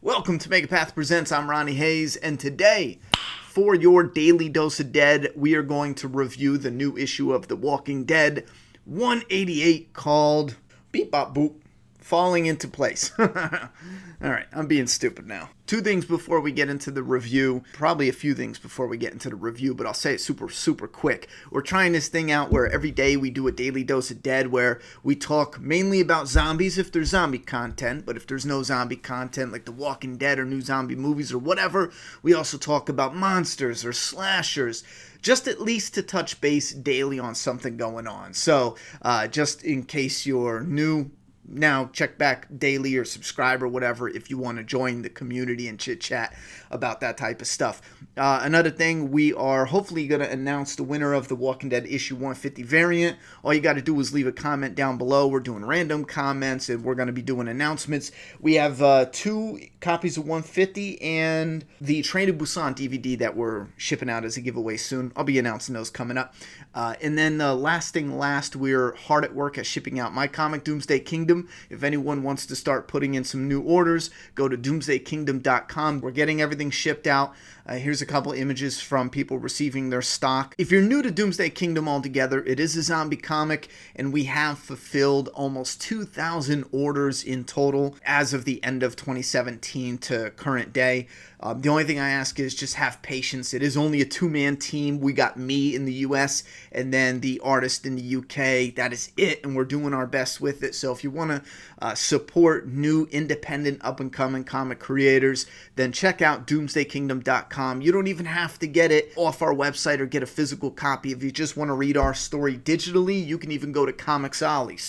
Welcome to Megapath Presents. I'm Ronnie Hayes, and today, for your daily dose of dead, we are going to review the new issue of The Walking Dead 188 called Beep Bop Boop, Falling Into Place. Alright, I'm being stupid now. Two things before we get into the review. Probably a few things before we get into the review, but I'll say it super quick. We're trying this thing out where every day we do a daily dose of dead where we talk mainly about zombies if there's zombie content, but if there's no zombie content like The Walking Dead or new zombie movies or whatever, we also talk about monsters or slashers. Just at least to touch base daily on something going on. So, just in case you're new, now check back daily or subscribe or whatever if you want to join the community and chit chat about that type of stuff. Another thing, we are hopefully going to announce the winner of the Walking Dead issue 150 variant. All you got to do is leave a comment down below. We're doing random comments and we're going to be doing announcements. We have 2 copies of 150 and the Train to Busan DVD that we're shipping out as a giveaway soon. I'll be announcing those coming up. And then last, we're hard at work at shipping out my comic Doomsday Kingdom. If anyone wants to start putting in some new orders, go to doomsdaykingdom.com. We're getting everything shipped out. Here's a couple images from people receiving their stock. If you're new to Doomsday Kingdom altogether, it is a zombie comic, and we have fulfilled almost 2,000 orders in total as of the end of 2017 to current day. The only thing I ask is just have patience. It is only a 2-man team. We got me in the US and then the artist in the UK. That is it, and we're doing our best with it. So if you want to support new, independent, up-and-coming comic creators, then check out doomsdaykingdom.com. You don't even have to get it off our website or get a physical copy. If you just want to read our story digitally, you can even go to Comixology.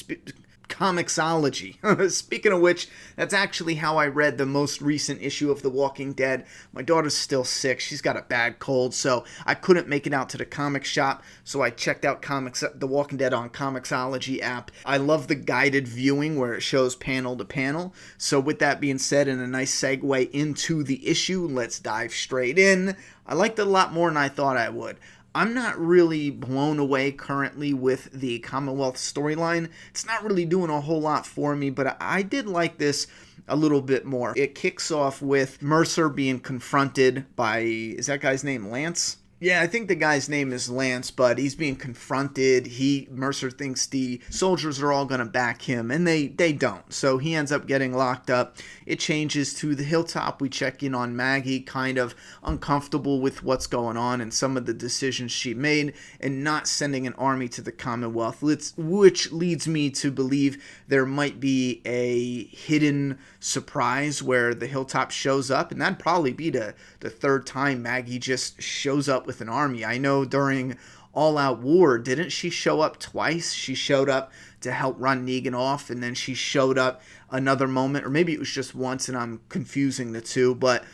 Speaking of which, that's actually how I read the most recent issue of The Walking Dead. My daughter's still sick. She's got a bad cold, so I couldn't make it out to the comic shop, so I checked out The Walking Dead on Comixology app. I love the guided viewing where it shows panel to panel. So with that being said, and a nice segue into the issue, let's dive straight in. I liked it a lot more than I thought I would. I'm not really blown away currently with the Commonwealth storyline. It's not really doing a whole lot for me, but I did like this a little bit more. It kicks off with Mercer being confronted by, is that guy's name Lance? Yeah, I think the guy's name is Lance, but he's being confronted. Mercer thinks the soldiers are all going to back him, and they don't. So he ends up getting locked up. It changes to the Hilltop. We check in on Maggie, kind of uncomfortable with what's going on and some of the decisions she made, and not sending an army to the Commonwealth, which leads me to believe there might be a hidden surprise where the Hilltop shows up, and that'd probably be the third time Maggie just shows up with an army. I know during All Out War, didn't she show up twice? She showed up to help run Negan off, and then she showed up another moment, or maybe it was just once and I'm confusing the two, but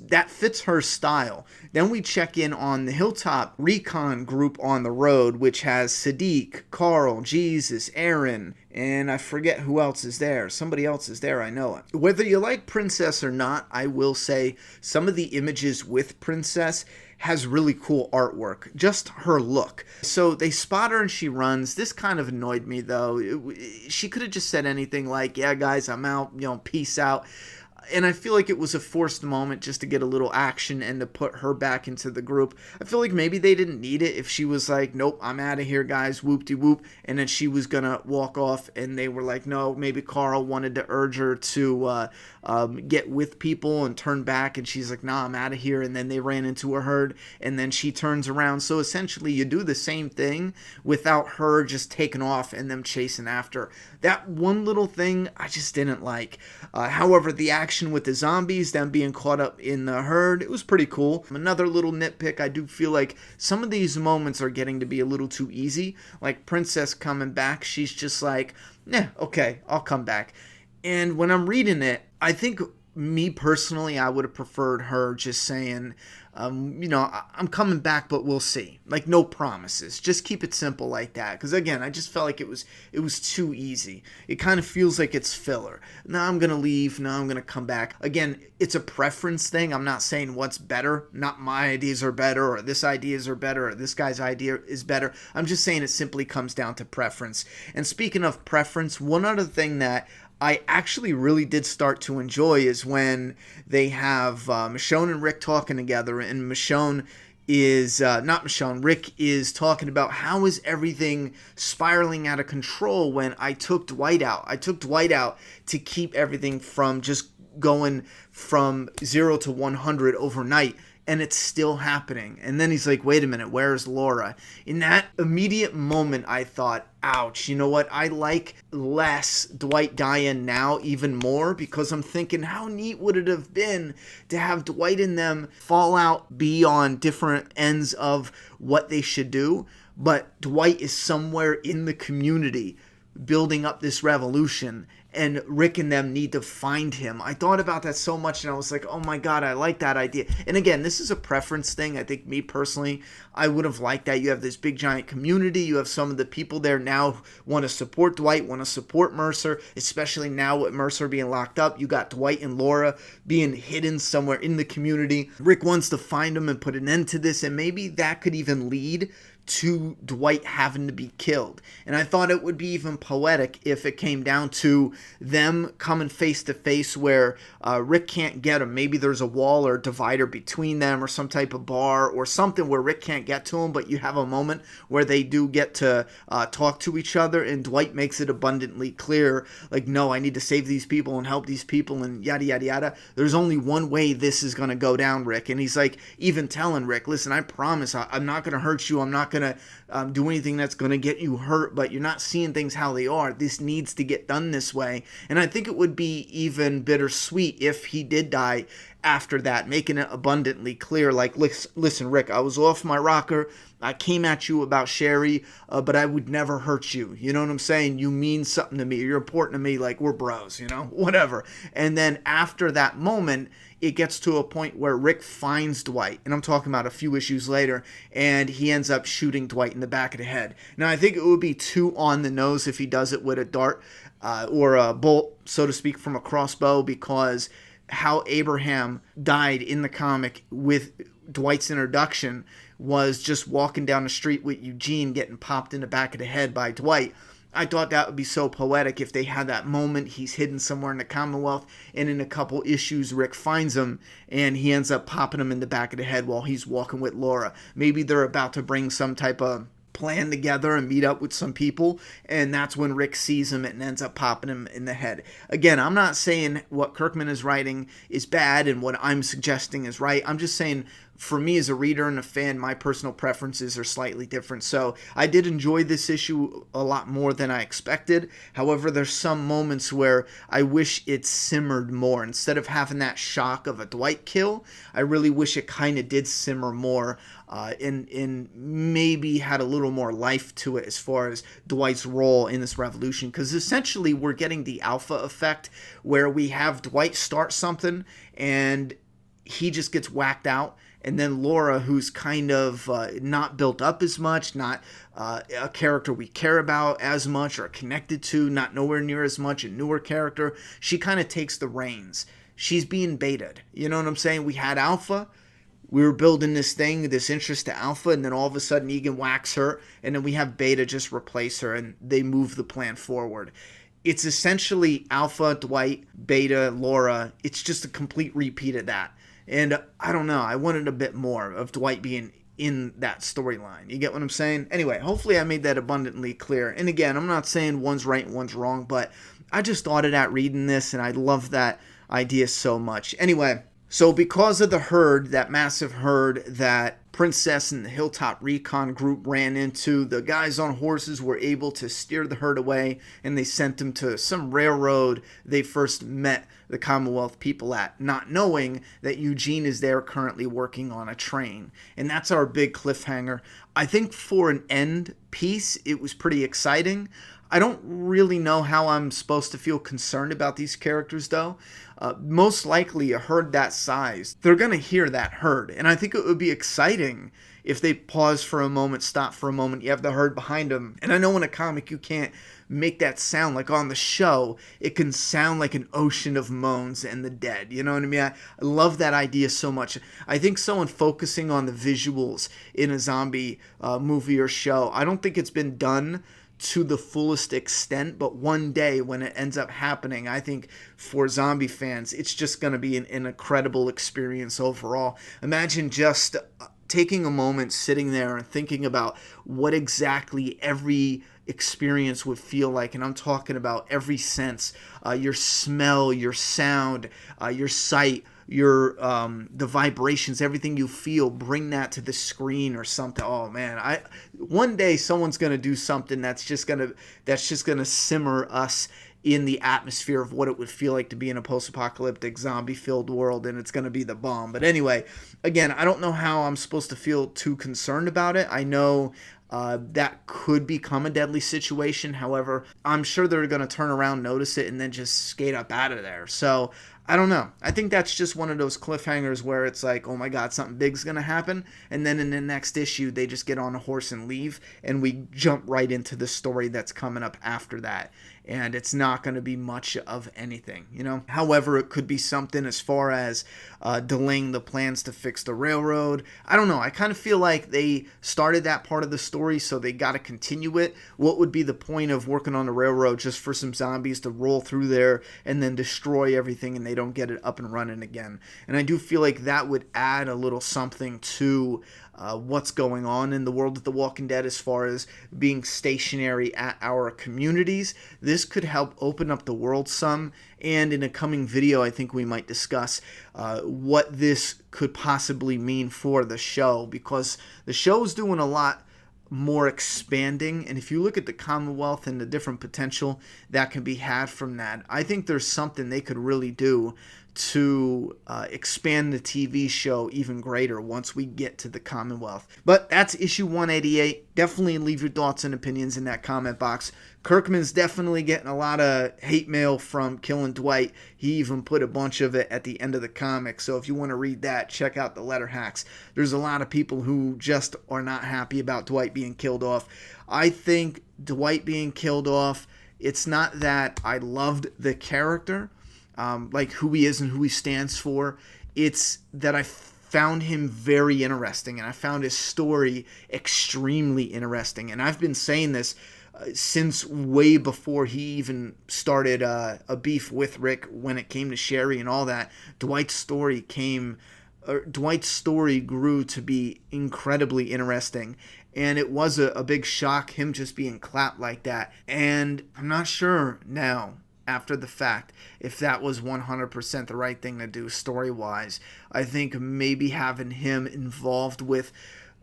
that fits her style. Then we check in on the Hilltop Recon group on the road, which has Sadiq, Carl, Jesus, Aaron, and I forget who else is there. Somebody else is there, I know it. Whether you like Princess or not, I will say some of the images with Princess has really cool artwork, just her look. So they spot her and she runs. This kind of annoyed me though. She could have just said anything like, yeah guys, I'm out, peace out. And I feel like it was a forced moment just to get a little action and to put her back into the group. I feel like maybe they didn't need it if she was like, nope, I'm out of here, guys, whoop-de-whoop. And then she was going to walk off and they were like, no, maybe Carl wanted to urge her to get with people and turn back. And she's like, nah, I'm out of here. And then they ran into a herd and then she turns around. So essentially you do the same thing without her just taking off and them chasing after. That one little thing I just didn't like. However, the action with the zombies, them being caught up in the herd, it was pretty cool. Another little nitpick, I do feel like some of these moments are getting to be a little too easy. Like Princess coming back, she's just like, yeah, okay, I'll come back. And when I'm reading it, I think me personally, I would have preferred her just saying, I'm coming back, but we'll see. Like, no promises. Just keep it simple like that. Because, again, I just felt like it was too easy. It kind of feels like it's filler. Now I'm going to leave. Now I'm going to come back. Again, it's a preference thing. I'm not saying what's better. Not my ideas are better, or this ideas are better, or this guy's idea is better. I'm just saying it simply comes down to preference. And speaking of preference, one other thing that I actually really did start to enjoy is when they have Michonne and Rick talking together, and Rick is talking about how is everything spiraling out of control when I took Dwight out. I took Dwight out to keep everything from just going from 0 to 100 overnight. And it's still happening. And then he's like, wait a minute, where's Laura? In that immediate moment, I thought, ouch, you know what? I like less Dwight dying now even more, because I'm thinking, how neat would it have been to have Dwight and them fall out, be on different ends of what they should do. But Dwight is somewhere in the community building up this revolution, and Rick and them need to find him. I thought about that so much, and I was like, oh my god, I like that idea. And again, this is a preference thing. I think me personally, I would have liked that. You have this big giant community. You have some of the people there now want to support Dwight, want to support Mercer, especially now with Mercer being locked up. You got Dwight and Laura being hidden somewhere in the community. Rick wants to find them and put an end to this, and maybe that could even lead to Dwight having to be killed. And I thought it would be even poetic if it came down to them coming face to face where Rick can't get him. Maybe there's a wall or a divider between them, or some type of bar or something where Rick can't get to him, but you have a moment where they do get to talk to each other, and Dwight makes it abundantly clear, like, no, I need to save these people and help these people and yada yada yada. There's only one way this is going to go down, Rick. And he's like, even telling Rick, listen, I promise I'm not going to hurt you. I'm not going to do anything that's going to get you hurt, but you're not seeing things how they are. This needs to get done this way. And I think it would be even bittersweet if he did die after that, making it abundantly clear, like, listen, Rick, I was off my rocker. I came at you about Sherry, but I would never hurt you. You know what I'm saying? You mean something to me. You're important to me. Like, we're bros, whatever. And then after that moment, it gets to a point where Rick finds Dwight, and I'm talking about a few issues later, and he ends up shooting Dwight in the back of the head. Now, I think it would be too on the nose if he does it with a dart or a bolt, so to speak, from a crossbow, because how Abraham died in the comic with Dwight's introduction was just walking down the street with Eugene getting popped in the back of the head by Dwight. I thought that would be so poetic if they had that moment. He's hidden somewhere in the Commonwealth, and in a couple issues, Rick finds him, and he ends up popping him in the back of the head while he's walking with Laura. Maybe they're about to bring some type of plan together and meet up with some people, and that's when Rick sees him and ends up popping him in the head. Again, I'm not saying what Kirkman is writing is bad and what I'm suggesting is right. I'm just saying, for me as a reader and a fan, my personal preferences are slightly different. So I did enjoy this issue a lot more than I expected. However, there's some moments where I wish it simmered more. Instead of having that shock of a Dwight kill, I really wish it kind of did simmer more and maybe had a little more life to it as far as Dwight's role in this revolution. Because essentially we're getting the alpha effect where we have Dwight start something and he just gets whacked out. And then Laura, who's kind of not built up as much, not a character we care about as much or connected to, not nowhere near as much, a newer character, she kind of takes the reins. She's being baited. You know what I'm saying? We had Alpha. We were building this thing, this interest to Alpha, and then all of a sudden Egan whacks her, and then we have Beta just replace her, and they move the plan forward. It's essentially Alpha, Dwight, Beta, Laura. It's just a complete repeat of that. And I don't know, I wanted a bit more of Dwight being in that storyline. You get what I'm saying? Anyway, hopefully I made that abundantly clear. And again, I'm not saying one's right and one's wrong, but I just thought of that reading this, and I love that idea so much. Anyway, so because of the herd, that massive herd that Princess and the Hilltop Recon group ran into, the guys on horses were able to steer the herd away, and they sent them to some railroad they first met the Commonwealth people at, not knowing that Eugene is there currently working on a train. And that's our big cliffhanger. I think for an end piece, it was pretty exciting. I don't really know how I'm supposed to feel concerned about these characters, though. Most likely a herd that size, they're going to hear that herd. And I think it would be exciting if they pause for a moment, stop for a moment, you have the herd behind them. And I know in a comic you can't make that sound. Like on the show, it can sound like an ocean of moans and the dead. You know what I mean? I love that idea so much. I think someone focusing on the visuals in a zombie movie or show, I don't think it's been done to the fullest extent, but one day when it ends up happening, I think for zombie fans, it's just going to be an incredible experience overall. Imagine just taking a moment, sitting there and thinking about what exactly every experience would feel like. And I'm talking about every sense, your smell, your sound, your sight, your the vibrations, everything you feel. Bring that to the screen or something. Oh man, one day someone's gonna do something that's just gonna simmer us in the atmosphere of what it would feel like to be in a post-apocalyptic zombie-filled world, and it's going to be the bomb. But anyway, again, I don't know how I'm supposed to feel too concerned about it. I know that could become a deadly situation. However, I'm sure they're going to turn around, notice it, and then just skate up out of there. So I don't know. I think that's just one of those cliffhangers where it's like, oh my God, something big's going to happen. And then in the next issue, they just get on a horse and leave. And we jump right into the story that's coming up after that. And it's not going to be much of anything, you know. However, it could be something as far as delaying the plans to fix the railroad. I don't know. I kind of feel like they started that part of the story, so they got to continue it. What would be the point of working on the railroad just for some zombies to roll through there and then destroy everything and they don't get it up and running again? And I do feel like that would add a little something to what's going on in the world of The Walking Dead as far as being stationary at our communities. This could help open up the world some, and in a coming video I think we might discuss what this could possibly mean for the show, because the show is doing a lot more expanding, and if you look at the Commonwealth and the different potential that can be had from that, I think there's something they could really do to expand the TV show even greater once we get to the Commonwealth. But that's issue 188. Definitely leave your thoughts and opinions in that comment box. Kirkman's definitely getting a lot of hate mail from killing Dwight. He even put a bunch of it at the end of the comic. So if you want to read that, check out the letter hacks. There's a lot of people who just are not happy about Dwight being killed off. I think Dwight being killed off, it's not that I loved the character, like who he is and who he stands for. It's that I found him very interesting, and I found his story extremely interesting. And I've been saying this since way before he even started a beef with Rick when it came to Sherry and all that. Dwight's story grew to be incredibly interesting. And it was a big shock, him just being clapped like that. And I'm not sure now, after the fact, if that was 100% the right thing to do story-wise. I think maybe having him involved with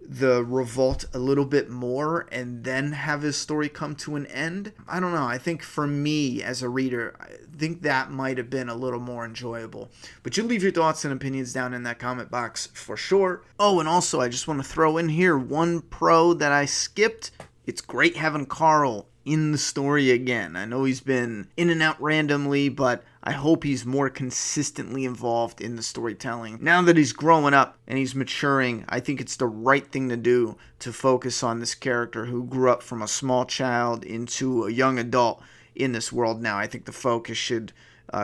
the revolt a little bit more and then have his story come to an end, I don't know. I think for me as a reader, I think that might have been a little more enjoyable. But you leave your thoughts and opinions down in that comment box for sure. Oh, and also I just want to throw in here one pro that I skipped. It's great having Carl in the story again. I know he's been in and out randomly, but I hope he's more consistently involved in the storytelling. Now that he's growing up and he's maturing, I think it's the right thing to do to focus on this character who grew up from a small child into a young adult in this world now. I think the focus should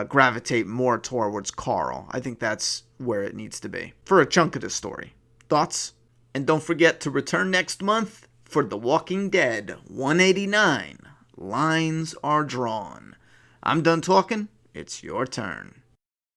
gravitate more towards Carl. I think that's where it needs to be for a chunk of the story. Thoughts? And don't forget to return next month for The Walking Dead 189, Lines Are Drawn. I'm done talking. It's your turn.